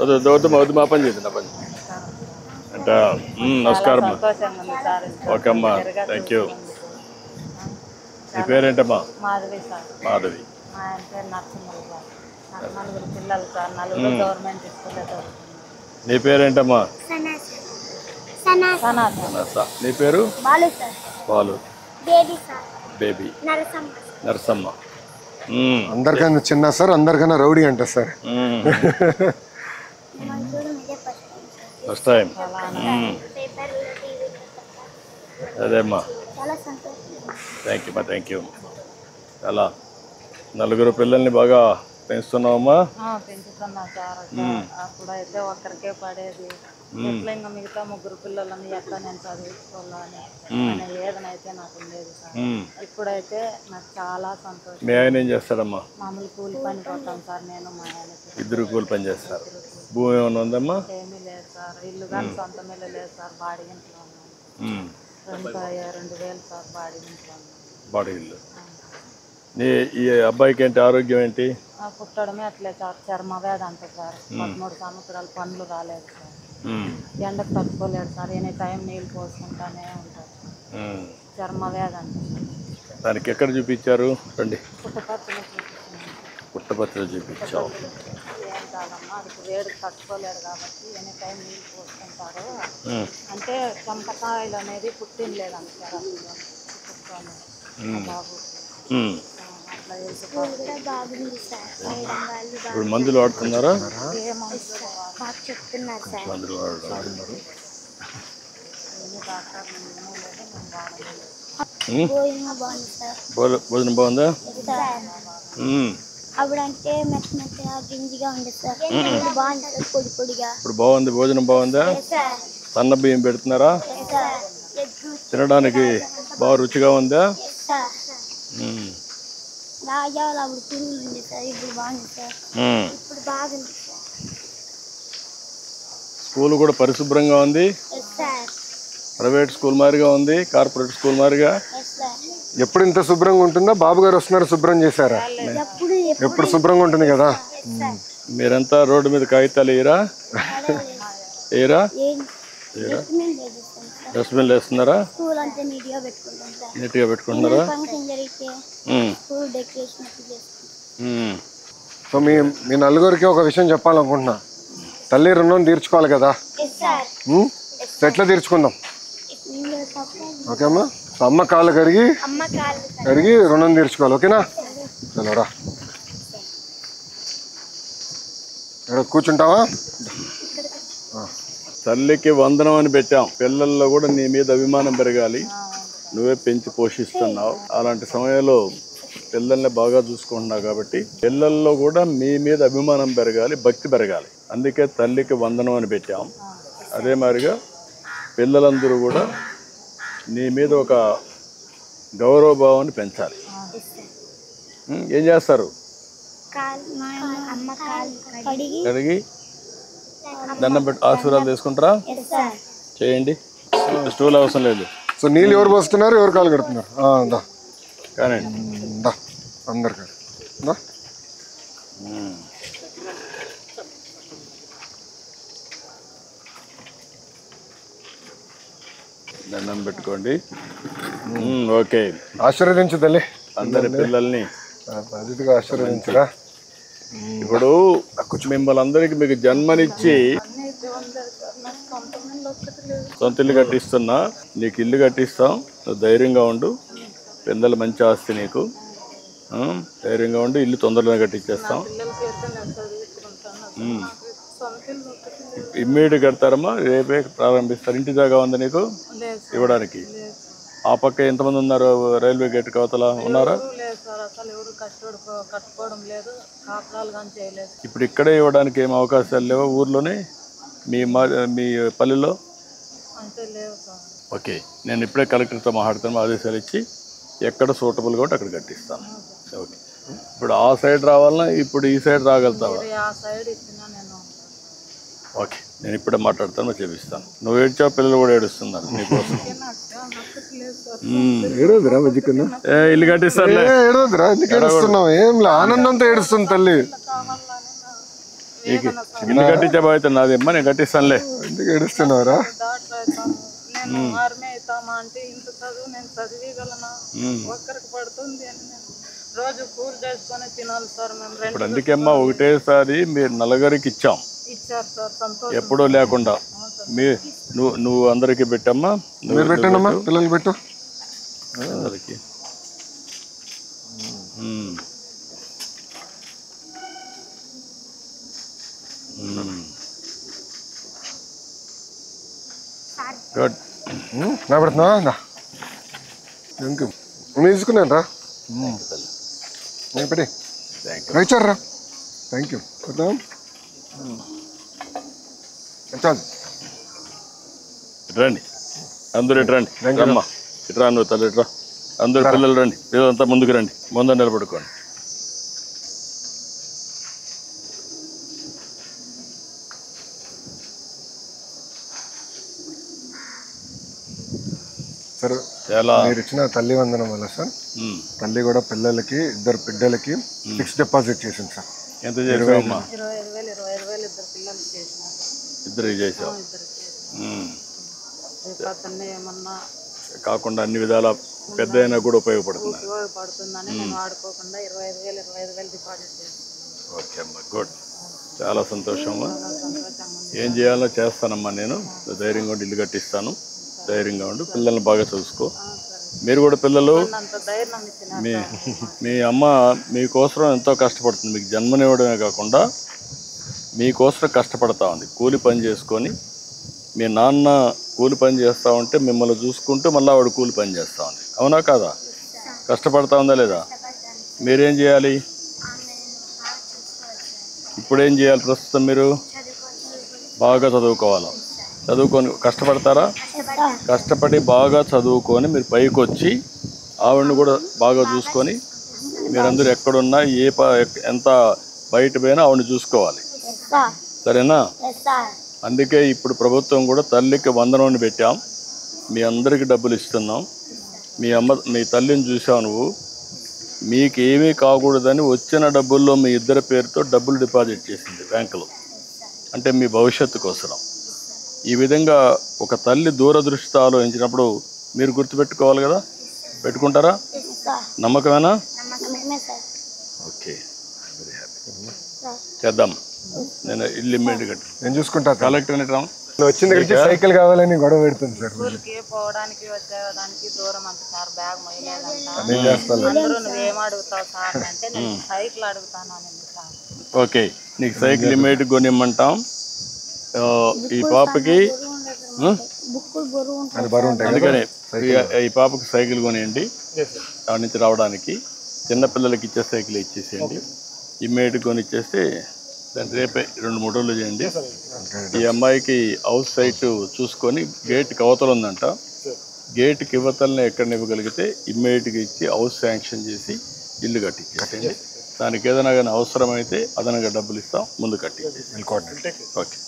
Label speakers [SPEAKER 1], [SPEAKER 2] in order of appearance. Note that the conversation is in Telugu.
[SPEAKER 1] వద్దు మా పని చేద్దాం పని అంట. నమస్కారం. ఓకే అమ్మా, థ్యాంక్ యూ. నీ పేరేంటమ్మా?
[SPEAKER 2] మాధవి సార్.
[SPEAKER 1] మాధవి.
[SPEAKER 2] మా ఆయన పేరు నరసింహులు సార్. నాకు 4 పిల్లలు సార్. 4 గవర్నమెంట్ స్కూల్లో చదువుతున్నారు.
[SPEAKER 1] నీ పేరేంటమ్మా?
[SPEAKER 2] సనాత.
[SPEAKER 1] నీ పేరు?
[SPEAKER 3] Balu sir.
[SPEAKER 1] Balu.
[SPEAKER 3] Baby sir.
[SPEAKER 1] Baby.
[SPEAKER 3] Narasamma.
[SPEAKER 1] Narasamma.
[SPEAKER 4] అందరికన్నా చిన్న సార్, అందరికన్నా రౌడీ అంట సార్.
[SPEAKER 1] First time. అదేమ్మా, థ్యాంక్ యూ. Thank you. చాలా 4 పిల్లల్ని బాగా పెంచుతున్నావమ్మా?
[SPEAKER 2] పెంచుతున్నా సార్. అప్పుడైతే ఒక్కరికే పడేది. ఎట్లా ఇంకా మిగతా 3 పిల్లలని ఎట్లా నేను చదివించుకోవాలని ఏదనైతే నాకు ఉండేది సార్. ఇప్పుడైతే నాకు చాలా సంతోషం.
[SPEAKER 1] మీ ఆయన ఏం చేస్తాడమ్మా?
[SPEAKER 2] మామూలు కూలి పని పోతాం సార్. నేను మా ఆయన
[SPEAKER 1] 2 కూలి పని చేస్తారు. భూమి ఏమైనా ఉందమ్మా?
[SPEAKER 2] ఏమీ లేదు సార్. ఇల్లు కానీ సొంత ఇల్లు లేదు సార్. బాడీ ఇంట్లో ఉన్నాను. 2,000 సార్ బాడీ ఇంట్లో ఉన్నాను.
[SPEAKER 1] బాడీ ఇల్లు. ఈ అబ్బాయికి ఏంటి ఆరోగ్యం ఏంటి?
[SPEAKER 2] పుట్టడమే అట్లే సార్. చర్మ వ్యాధి అంట సార్. 13 సంవత్సరాలు పనులు రాలేదు సార్. ఎండకు తట్టుకోలేడు సార్. ఎనీ టైం నీళ్ళు పోసుకుంటానే ఉంటారు. చర్మ వ్యాధి అంట.
[SPEAKER 1] దానికి ఎక్కడ చూపించారు? రండి.
[SPEAKER 2] పుట్టపర్తిలో
[SPEAKER 1] పుట్టపర్తిలో చూపించావు.
[SPEAKER 2] ఏం కాదమ్మా, అది వేడికి తట్టుకోలేడు కాబట్టి ఎనీ టైం నీళ్ళు పోసుకుంటారు. అంటే చెంపకాయలు అనేది పుట్టినలేదంట సార్. అసలు బాబు
[SPEAKER 1] ఇప్పుడు మందులు వాడుతున్నారా?
[SPEAKER 3] చెప్తున్నారు సార్.
[SPEAKER 1] మందులు వాడుతున్నారు. భోజనం బాగుందా?
[SPEAKER 3] అప్పుడంటే మెత్తగా గింజిగా ఉండదు సార్. ఇప్పుడు బాగుంది సార్, పొడి పొడిగా.
[SPEAKER 1] ఇప్పుడు బాగుంది. భోజనం బాగుందా? సన్న బియ్యం పెడుతున్నారా? తినడానికి బాగా రుచిగా ఉందా?
[SPEAKER 3] రాజాలు అప్పుడు పురుగులు ఉంది సార్. ఇప్పుడు బాగుంది సార్. ఇప్పుడు బాగుంది సార్.
[SPEAKER 1] స్కూల్ కూడా పరిశుభ్రంగా ఉంది. ప్రైవేట్ స్కూల్ మాదిరిగా ఉంది, కార్పొరేట్ స్కూల్ మాదిరిగా.
[SPEAKER 4] ఎప్పుడు ఇంత శుభ్రంగా ఉంటుందా? బాబు గారు వస్తున్నారు, శుభ్రం చేశారా? ఎప్పుడు శుభ్రంగా ఉంటుంది కదా.
[SPEAKER 1] మీరంతా రోడ్డు మీద కాగితాలు వేయరా? డస్ట్బిన్లు వేస్తున్నారా? నీట్గా పెట్టుకుంటున్నారా?
[SPEAKER 4] సో మీ నలుగురికి ఒక విషయం చెప్పాలనుకుంటున్నా. తల్లి రుణం తీర్చుకోవాలి కదా. ఎట్లా తీర్చుకుందాం? ఓకే అమ్మా. అమ్మ కాళ్ళు కడిగి రుణం తీర్చుకోవాలి. ఓకేనా? చలోరా. ఇక్కడ కూర్చుంటావా?
[SPEAKER 1] తల్లికి వందనం అని పెట్టాం. పిల్లల్లో కూడా నీ మీద అభిమానం పెరగాలి. నువ్వే పెంచి పోషిస్తున్నావు. అలాంటి సమయంలో పిల్లల్ని బాగా చూసుకుంటున్నావు కాబట్టి పిల్లల్లో కూడా మీ మీద అభిమానం పెరగాలి, భక్తి పెరగాలి. అందుకే తల్లికి వందనం అని పెట్టాం. అదే మాదిరిగా పిల్లలందరూ కూడా నీ మీద ఒక గౌరవభావాన్ని పెంచాలి. ఏం చేస్తారు? కడిగి దండం పెట్టి ఆశీర్వాదాలు తీసుకుంటారా? చేయండి. స్టూల్ అవసరం లేదు.
[SPEAKER 4] సో నీళ్ళు ఎవరు పోస్తున్నారు, ఎవరు కాలు కడుతున్నారు?
[SPEAKER 1] కానీ
[SPEAKER 4] అందరు
[SPEAKER 1] దండం పెట్టుకోండి. ఓకే.
[SPEAKER 4] ఆశీర్వదించు తల్లి
[SPEAKER 1] అందరి పిల్లల్ని.
[SPEAKER 4] అతిథిగా ఆశీర్వదించరా.
[SPEAKER 1] ఇప్పుడు మిమ్మల్ని అందరికి మీకు జన్మనిచ్చి సొంత ఇల్లు కట్టిస్తున్నా. నీకు ఇల్లు కట్టిస్తాం, నువ్వు ధైర్యంగా ఉండు. పిల్లలు మంచి ఆస్తి నీకు. ధైర్యంగా ఉండు. ఇల్లు తొందరగా కట్టించేస్తాం. ఇమ్మీడియట్ కడతారమ్మా? రేపే ప్రారంభిస్తారు. ఇంటి జాగా ఉంది నీకు ఇవ్వడానికి? ఆ పక్క ఎంతమంది ఉన్నారు? రైల్వే గేట్ కవతల ఉన్నారా? ఇప్పుడు ఇక్కడే ఇవ్వడానికి ఏం అవకాశాలు లేవా ఊర్లోనే? మీ పల్లెల్లో? ఓకే, నేను ఇప్పుడే కలెక్టర్తో మాట్లాడుతాను. ఆదేశాలు ఇచ్చి ఎక్కడ సూటబుల్ కాబట్టి అక్కడ కట్టిస్తాను. ఓకే. ఇప్పుడు ఆ సైడ్ రావాలన్నా ఇప్పుడు ఈ సైడ్ రాగలుగుతావా? ఓకే, నేను ఇప్పుడే మాట్లాడతాను, చేపిస్తాను. నువ్వు ఏడ్చావు, పిల్లలు కూడా ఏడుస్తున్నారు నీకోసం. ఇల్లు కట్టిస్తాను.
[SPEAKER 4] ఏడవద్దురా, ఎందుకు ఏడుస్తున్నావు? ఏం ఆనందంతో ఏడుస్తుంది తల్లి.
[SPEAKER 1] ఇల్లు కట్టించే బాధ్యత నాదేమ్మా, నేను కట్టిస్తానులే.
[SPEAKER 4] ఎందుకు ఏడుస్తున్నావురా?
[SPEAKER 2] డాక్టర్ అవుతాను, నేను ఆర్మీ అవుతామా అంటే ఇంత చదువు నేను చదివగలనా, ఒక్కరికి పడుతుంది అని నేను రోజు కూలి చేసుకొని తినాలి సార్. మేము రెండు
[SPEAKER 1] ఇప్పుడు అందుకేమ్మా ఒకటేసారి మీరు నలుగురికి ఇచ్చాం,
[SPEAKER 2] ఇచ్చారు సార్, సంతోషం.
[SPEAKER 1] ఎప్పుడూ లేకుండా. నువ్వు అందరికి పెట్టమ్మా,
[SPEAKER 4] మీరు పెట్టండమ్మా, పిల్లలు పెట్టు
[SPEAKER 1] అందరికి. గుడ్.
[SPEAKER 4] నా పెడుతున్నావా? Thank you. నేను తీసుకున్నాను రా, నేను పెట్టి రైచారా. Thank you. పెడతాం చాలు.
[SPEAKER 1] రండి అందరూ, ఇటు రండి. అమ్మా ఇటు రా, నువ్వు తల్లి ఇటు రా. అందరు పిల్లలు రండి, పిల్లలంతా ముందుకు రండి, ముందు నిలబడుకోండి.
[SPEAKER 4] సార్
[SPEAKER 1] చాలా
[SPEAKER 4] మీరు ఇచ్చిన తల్లి వందనం వల్ల సార్ తల్లి కూడా పిల్లలకి, ఇద్దరు బిడ్డలకి ఫిక్స్డ్ డిపాజిట్ చేసింది సార్.
[SPEAKER 1] ఎంత చేసావమ్మా?
[SPEAKER 2] 25,000 ఇద్దరు పిల్లలు చేసినారు.
[SPEAKER 1] ఇద్దరికి చేసావు.
[SPEAKER 2] ఇద్దరికి చేసినారు. అతన్ని ఏమన్నా
[SPEAKER 1] కాకుండా అన్ని విధాల పెద్ద అయినా కూడా ఉపయోగపడుతుంది.
[SPEAKER 2] ఉపయోగపడుతుందని నేను వాడుకోకుండా 25,000 డిపాజిట్ చేస్తాను.
[SPEAKER 1] ఓకే అమ్మా, గుడ్. చాలా సంతోషమ్మా.
[SPEAKER 2] సంతోషంగా ఉంది.
[SPEAKER 1] ఏం చేయాలో చేస్తానమ్మా నేను. ధైర్యంగా ఉండి ఇల్లు కట్టిస్తాను. ధైర్యంగా ఉండి పిల్లల్ని బాగా చదువుకో. మీరు కూడా పిల్లలు,
[SPEAKER 2] అంత ధైర్యం ఇచ్చిన
[SPEAKER 1] మీ అమ్మ మీకోసం ఎంతో కష్టపడుతుంది. మీకు జన్మనివ్వడమే కాకుండా మీకోసం కష్టపడతా ఉంది. కూలి పని చేసుకొని, మీ నాన్న కూలి పని చేస్తూ ఉంటే మిమ్మల్ని చూసుకుంటూ మళ్ళీ వాడు కూలి పని చేస్తూ ఉంది. అవునా కాదా? కష్టపడతా ఉందా లేదా? మీరేం చేయాలి? ఇప్పుడేం చేయాలి? ప్రస్తుతం మీరు బాగా చదువుకోవాలి. చదువుకొని కష్టపడతారా? కష్టపడి బాగా చదువుకొని మీరు పైకి వచ్చి ఆవిడని కూడా బాగా చూసుకొని, మీరందరూ ఎక్కడున్నా ఎంత బయట పోయినా ఆవిడని చూసుకోవాలి. సరేనా? అందుకే ఇప్పుడు ప్రభుత్వం కూడా తల్లికి వందనం పెట్టాం. మీ అందరికీ డబ్బులు ఇస్తున్నాం. మీ తల్లిని చూసావు నువ్వు. మీకు ఏమీ కాకూడదని వచ్చిన డబ్బుల్లో మీ ఇద్దరి పేరుతో డబ్బులు డిపాజిట్ చేసింది బ్యాంకులో, అంటే మీ భవిష్యత్తు కోసం. ఈ విధంగా ఒక తల్లి దూరదృష్టితో ఆలోచించినప్పుడు మీరు గుర్తుపెట్టుకోవాలి కదా. పెట్టుకుంటారా? నమ్మకమేనా? Okay, very happy. చేద్దాం. నేను ఇల్లు ఇమ్మీడియట్ కట్టి
[SPEAKER 4] నేను చూసుకుంటా.
[SPEAKER 1] కలెక్టర్ రామ్
[SPEAKER 4] వచ్చిన దగ్గర సైకిల్ కావాలని గొడవ పెడుతుంది సార్.
[SPEAKER 2] స్కూల్కి పోవడానికి వచ్చేదానికి దూరం అంత సార్, బ్యాగ్ మొయ్యలేదంట.
[SPEAKER 4] నేను చేస్తాను.
[SPEAKER 2] అందరూ నువ్వేం అడుగుతావు సార్ అంటే నేను సైకిల్ అడుగుతాను అనింది సార్.
[SPEAKER 1] ఓకే, నీకు సైకిల్ ఇమ్మీడియట్ కొనిమ్మంటాం. ఈ పాపకి
[SPEAKER 4] అది బరువు ఉంటాయి.
[SPEAKER 1] అందుకని ఈ పాపకి సైకిల్ కొనియండి. అక్కడి నుంచి రావడానికి చిన్నపిల్లలకి ఇచ్చే సైకిల్ ఇచ్చేసేయండి. ఇమ్మీడియట్ కొని ఇచ్చేస్తే దాన్ని రేపే 2-3 రోజులు చేయండి. ఈ అమ్మాయికి హౌస్ సైట్ చూసుకొని గేట్కి అవతల ఉందంట. గేట్కి ఇవతలనే ఎక్కడ ఇవ్వగలిగితే ఇమ్మీడియట్గా ఇచ్చి హౌస్ శాంక్షన్ చేసి ఇల్లు కట్టించేసేయండి. దానికి ఏదైనా కానీ అవసరమైతే అదనంగా డబ్బులు ఇస్తాం, ముందు కట్టించేసి. ఓకే.